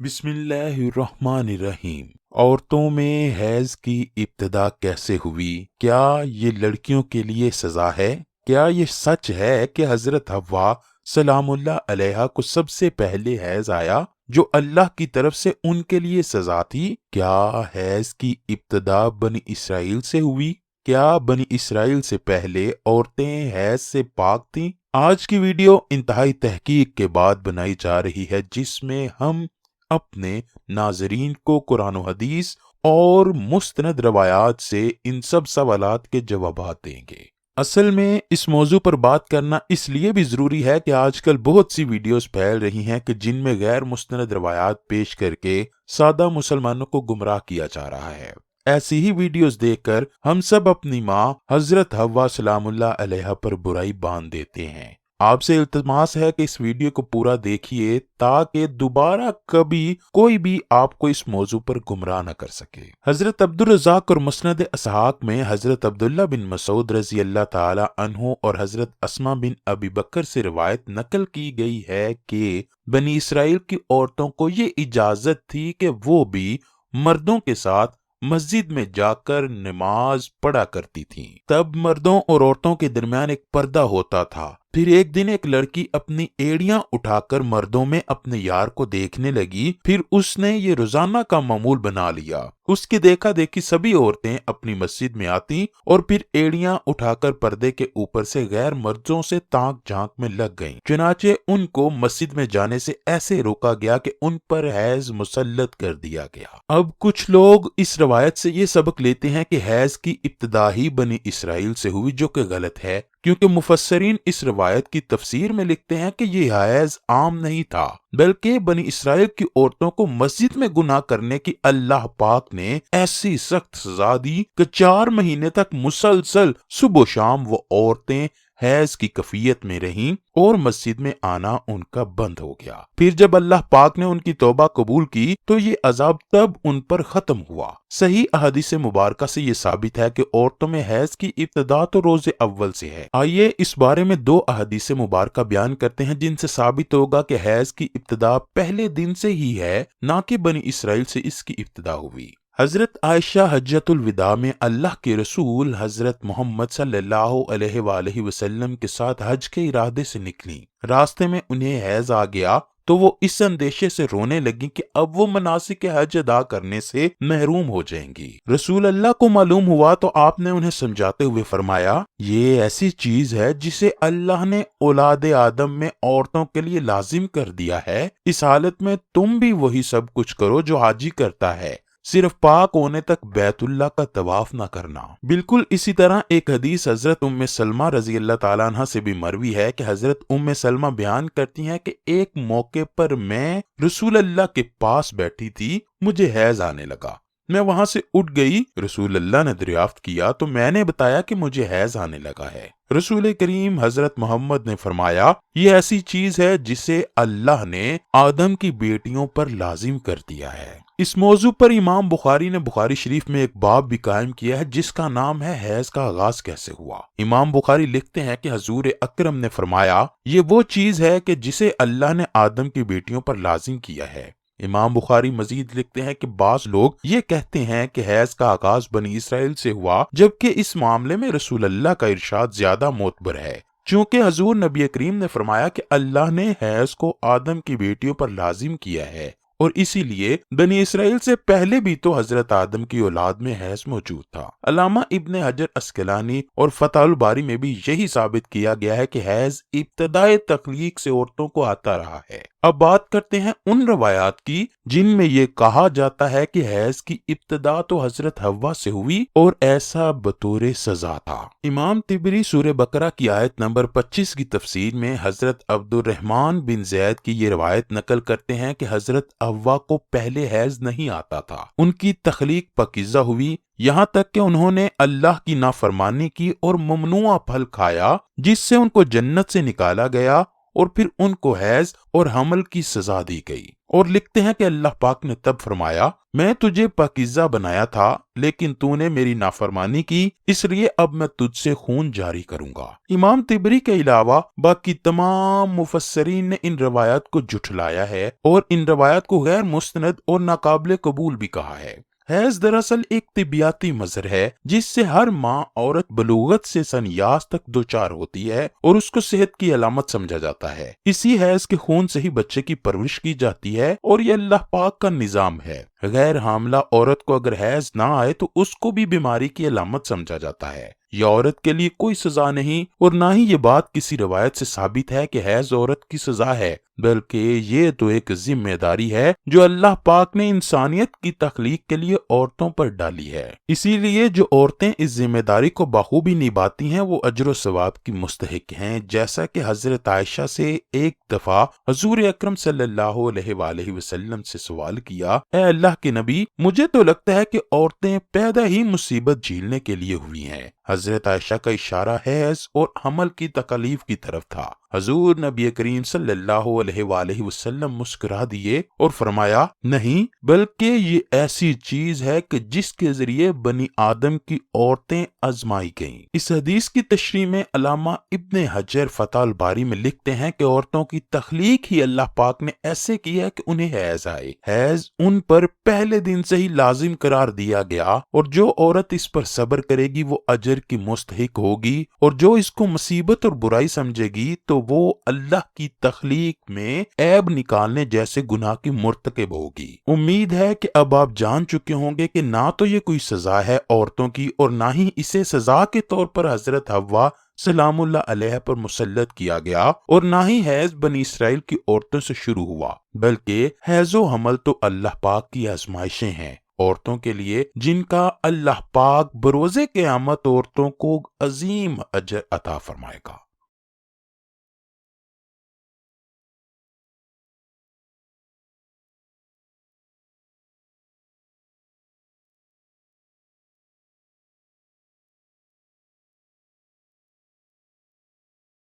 بسم اللہ الرحمن الرحیم۔ عورتوں میں حیض کی ابتدا کیسے ہوئی؟ کیا یہ لڑکیوں کے لیے سزا ہے؟ کیا یہ سچ ہے کہ حضرت حوا سلام اللہ علیہا کو سب سے پہلے حیض آیا جو اللہ کی طرف سے ان کے لیے سزا تھی؟ کیا حیض کی ابتدا بنی اسرائیل سے ہوئی؟ کیا بنی اسرائیل سے پہلے عورتیں حیض سے پاک تھیں؟ آج کی ویڈیو انتہائی تحقیق کے بعد بنائی جا رہی ہے، جس میں ہم اپنے ناظرین کو قرآن و حدیث اور مستند روایات سے ان سب سوالات کے جوابات دیں گے۔ اصل میں اس موضوع پر بات کرنا اس لیے بھی ضروری ہے کہ آج کل بہت سی ویڈیوز پھیل رہی ہیں کہ جن میں غیر مستند روایات پیش کر کے سادہ مسلمانوں کو گمراہ کیا جا رہا ہے۔ ایسی ہی ویڈیوز دیکھ کر ہم سب اپنی ماں حضرت حوا سلام اللہ علیہا پر برائی باندھ دیتے ہیں۔ آپ سے التماس ہے کہ اس ویڈیو کو پورا دیکھیے تاکہ دوبارہ کبھی کوئی بھی آپ کو اس موضوع پر گمراہ نہ کر سکے۔ حضرت عبدالرزاق اور مسند اسحاق میں حضرت عبداللہ بن مسعود رضی اللہ تعالی عنہ اور حضرت اسماء بن ابی بکر سے روایت نقل کی گئی ہے کہ بنی اسرائیل کی عورتوں کو یہ اجازت تھی کہ وہ بھی مردوں کے ساتھ مسجد میں جا کر نماز پڑھا کرتی تھیں۔ تب مردوں اور عورتوں کے درمیان ایک پردہ ہوتا تھا۔ پھر ایک دن ایک لڑکی اپنی ایڑیاں اٹھا کر مردوں میں اپنے یار کو دیکھنے لگی، پھر اس نے یہ روزانہ کا معمول بنا لیا۔ اس کی دیکھا دیکھی سبھی عورتیں اپنی مسجد میں آتی اور پھر ایڑیاں اٹھا کر پردے کے اوپر سے غیر مردوں سے تانک جھانک میں لگ گئیں۔ چنانچہ ان کو مسجد میں جانے سے ایسے روکا گیا کہ ان پر حیض مسلط کر دیا گیا۔ اب کچھ لوگ اس روایت سے یہ سبق لیتے ہیں کہ حیض کی ابتدا ہی بنی اسرائیل سے ہوئی، جو کہ غلط ہے، کیونکہ مفسرین اس روایت کی تفسیر میں لکھتے ہیں کہ یہ حیض عام نہیں تھا، بلکہ بنی اسرائیل کی عورتوں کو مسجد میں گناہ کرنے کی اللہ پاک نے ایسی سخت سزا دی کہ 4 مہینے تک مسلسل صبح و شام وہ عورتیں حیض کی کفیت میں رہیں اور مسجد میں آنا ان کا بند ہو گیا۔ پھر جب اللہ پاک نے ان کی توبہ قبول کی تو یہ عذاب تب ان پر ختم ہوا۔ صحیح احادیث مبارکہ سے یہ ثابت ہے کہ عورتوں میں حیض کی ابتدا تو روز اول سے ہے۔ آئیے اس بارے میں 2 احادیث مبارکہ بیان کرتے ہیں جن سے ثابت ہوگا کہ حیض کی ابتدا پہلے دن سے ہی ہے، نہ کہ بنی اسرائیل سے اس کی ابتدا ہوئی۔ حضرت عائشہ حجۃ الوداع میں اللہ کے رسول حضرت محمد صلی اللہ علیہ وآلہ وسلم کے ساتھ حج کے ارادے سے نکلیں۔ راستے میں انہیں حیض آ گیا تو وہ اس اندیشے سے رونے لگیں کہ اب وہ مناسک حج ادا کرنے سے محروم ہو جائیں گی۔ رسول اللہ کو معلوم ہوا تو آپ نے انہیں سمجھاتے ہوئے فرمایا، یہ ایسی چیز ہے جسے اللہ نے اولاد آدم میں عورتوں کے لیے لازم کر دیا ہے، اس حالت میں تم بھی وہی سب کچھ کرو جو حاجی کرتا ہے، صرف پاک ہونے تک بیت اللہ کا طواف نہ کرنا۔ بالکل اسی طرح ایک حدیث حضرت ام سلمہ رضی اللہ تعالیٰ عنہ سے بھی مروی ہے کہ حضرت ام سلمہ بیان کرتی ہیں کہ ایک موقع پر میں رسول اللہ کے پاس بیٹھی تھی، مجھے حیض آنے لگا، میں وہاں سے اٹھ گئی، رسول اللہ نے دریافت کیا تو میں نے بتایا کہ مجھے حیض آنے لگا ہے۔ رسول کریم حضرت محمد نے فرمایا، یہ ایسی چیز ہے جسے اللہ نے آدم کی بیٹیوں پر لازم کر دیا ہے۔ اس موضوع پر امام بخاری نے بخاری شریف میں ایک باب بھی قائم کیا ہے جس کا نام ہے حیض کا آغاز کیسے ہوا۔ امام بخاری لکھتے ہیں کہ حضور اکرم نے فرمایا، یہ وہ چیز ہے کہ جسے اللہ نے آدم کی بیٹیوں پر لازم کیا ہے۔ امام بخاری مزید لکھتے ہیں کہ بعض لوگ یہ کہتے ہیں کہ حیض کا آغاز بنی اسرائیل سے ہوا، جبکہ اس معاملے میں رسول اللہ کا ارشاد زیادہ معتبر ہے، چونکہ حضور نبی کریم نے فرمایا کہ اللہ نے حیض کو آدم کی بیٹیوں پر لازم کیا ہے، اور اسی لیے بنی اسرائیل سے پہلے بھی تو حضرت آدم کی اولاد میں حیض موجود تھا۔ علامہ ابن حجر اسقلانی اور فتح الباری میں بھی یہی ثابت کیا گیا ہے کہ حیض ابتدائے تخلیق سے عورتوں کو آتا رہا ہے۔ اب بات کرتے ہیں ان روایات کی جن میں یہ کہا جاتا ہے کہ حیض کی ابتدا تو حضرت حوا سے ہوئی اور ایسا بطور سزا تھا۔ امام طبری سورہ بقرہ کی آیت نمبر 25 کی تفسیر میں حضرت عبد الرحمن بن زید کی یہ روایت نقل کرتے ہیں کہ حضرت حوا کو پہلے حیض نہیں آتا تھا، ان کی تخلیق پاکیزہ ہوئی یہاں تک کہ انہوں نے اللہ کی نافرمانی کی اور ممنوعہ پھل کھایا جس سے ان کو جنت سے نکالا گیا، اور پھر ان کو حیض اور حمل کی سزا دی گئی۔ اور لکھتے ہیں کہ اللہ پاک نے تب فرمایا، میں تجھے پاکیزہ بنایا تھا لیکن تو نے میری نافرمانی کی، اس لیے اب میں تجھ سے خون جاری کروں گا۔ امام طبری کے علاوہ باقی تمام مفسرین نے ان روایات کو جھٹلایا ہے اور ان روایات کو غیر مستند اور ناقابل قبول بھی کہا ہے۔ حیض دراصل ایک طبیعتی مظہر ہے جس سے ہر ماں عورت بلوغت سے سنیاس تک دوچار ہوتی ہے اور اس کو صحت کی علامت سمجھا جاتا ہے۔ اسی حیض کے خون سے ہی بچے کی پرورش کی جاتی ہے اور یہ اللہ پاک کا نظام ہے۔ غیر حاملہ عورت کو اگر حیض نہ آئے تو اس کو بھی بیماری کی علامت سمجھا جاتا ہے۔ یہ عورت کے لیے کوئی سزا نہیں اور نہ ہی یہ بات کسی روایت سے ثابت ہے کہ حیض عورت کی سزا ہے، بلکہ یہ تو ایک ذمہ داری ہے جو اللہ پاک نے انسانیت کی تخلیق کے لیے عورتوں پر ڈالی ہے۔ اسی لیے جو عورتیں اس ذمہ داری کو بخوبی نبھاتی ہیں وہ اجر و ثواب کی مستحق ہیں، جیسا کہ حضرت عائشہ سے ایک دفعہ حضور اکرم صلی اللہ علیہ وآلہ وسلم سے سوال کیا، اے اللہ کے نبی، مجھے تو لگتا ہے کہ عورتیں پیدا ہی مصیبت جھیلنے کے لیے ہوئی ہیں۔ حضرت عائشہ کا اشارہ حیض اور حمل کی تکالیف کی طرف تھا۔ حضور نبی کریم صلی اللہ علیہ وآلہ وسلم مسکرا دیے اور فرمایا، نہیں، بلکہ یہ ایسی چیز ہے کہ جس کے ذریعے بنی آدم کی عورتیں آزمائی گئیں۔ اس حدیث کی تشریح میں علامہ ابن حجر فتح الباری میں لکھتے ہیں کہ عورتوں کی تخلیق ہی اللہ پاک نے ایسے کی ہے کہ انہیں حیض آئے۔ حیض ان پر پہلے دن سے ہی لازم قرار دیا گیا اور جو عورت اس پر صبر کرے گی وہ اجر کی مستحق ہوگی، اور جو اس کو مصیبت اور برائی سمجھے گی تو وہ اللہ کی تخلیق میں عیب نکالنے جیسے گناہ کی مرتکب ہوگی۔ امید ہے کہ اب آپ جان چکے ہوں گے کہ نہ تو یہ کوئی سزا ہے عورتوں کی اور نہ ہی اسے سزا کے طور پر حضرت حوا سلام اللہ علیہ پر مسلط کیا گیا، اور نہ ہی حیض بنی اسرائیل کی عورتوں سے شروع ہوا، بلکہ حیض و حمل تو اللہ پاک کی آزمائشیں ہیں عورتوں کے لیے، جن کا اللہ پاک بروز قیامت عورتوں کو عظیم اجر عطا فرمائے گا۔